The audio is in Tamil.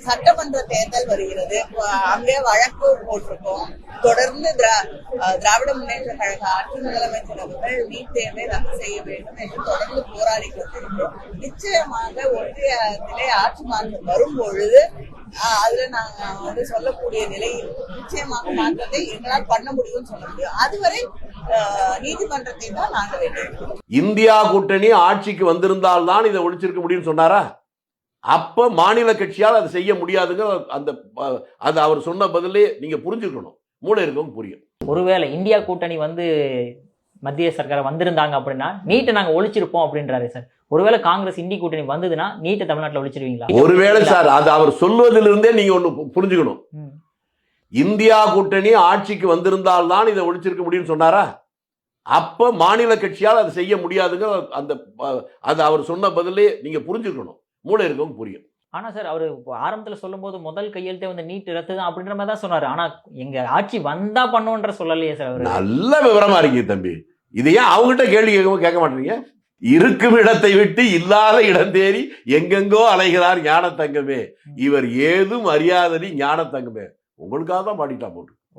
சட்டமன்ற தேர்தல் வருகிறது. அங்கே வழக்கு போட்டிருக்கோம். தொடர்ந்து திராவிட முன்னேற்ற கழக ஆட்சி முதலமைச்சர் அவர்கள் நீட் தேர்வை ரத்து செய்ய வேண்டும் என்று தொடர்ந்து போராடி கொண்டிருக்கிறோம். நிச்சயமாக ஒன்றியத்திலே ஆட்சி மாற்றம் வரும் பொழுது அதுல நாங்க சொல்லக்கூடிய நிலையில் நிச்சயமாக மாற்றத்தை எங்களால் பண்ண முடியும்னு சொல்ல முடியும். அதுவரை நீதிமன்றத்தை தான் நாங்க வேண்டியிருக்கிறோம். இந்தியா கூட்டணி ஆட்சிக்கு வந்திருந்தால் தான் இதை ஒழிச்சிருக்க முடியும்னு சொன்னாரா? அப்ப மாநில கட்சியால் அதை செய்ய முடியாதுங்க. அது அவர் சொன்ன பதிலே நீங்க புரிஞ்சுக்கணும். மூளை இருக்கவங்க புரியும். ஒருவேளை இந்தியா கூட்டணி மத்திய சர்க்கார் வந்திருந்தாங்க அப்படின்னா நீட்டை நாங்க ஒழிச்சிருப்போம் அப்படின்றாரு சார். ஒருவேளை காங்கிரஸ் இந்திய கூட்டணி வந்ததுன்னா நீட்டை தமிழ்நாட்டில் ஒழிச்சிருவீங்களா? ஒருவேளை சார், அது அவர் சொல்வதிலிருந்தே நீங்க ஒண்ணு புரிஞ்சுக்கணும். இந்தியா கூட்டணி ஆட்சிக்கு வந்திருந்தால் தான் இதை ஒழிச்சிருக்க முடியும்னு சொன்னாரா? அப்ப மாநில கட்சியால் அதை செய்ய முடியாதுங்க. அது அவர் சொன்ன பதிலே நீங்க புரிஞ்சுக்கணும். மூளை இருக்கவங்க புரியும். ஆனா சார், அவரு ஆரம்பத்துல சொல்லும் போது முதல் கையெழுத்தே நீட் ரத்து தான் அப்படின்ற மாதிரி தான் சொன்னாரு. ஆனா எங்க ஆட்சி வந்தா பண்ணுன்ற சொல்லலையே சார். நல்ல விவரமா இருக்கீங்க தம்பி. இதையே அவங்ககிட்ட கேள்வி கேட்க மாட்டீங்க? இருக்கும் இடத்தை விட்டு இல்லாத இடம் தேடி எங்கெங்கோ அலைகிறார் ஞானத்தங்கமே. இவர் ஏதும் அறியாதடி ஞானத்தங்கமே. உங்களுக்காக தான் பாடிட்டா போட்டு.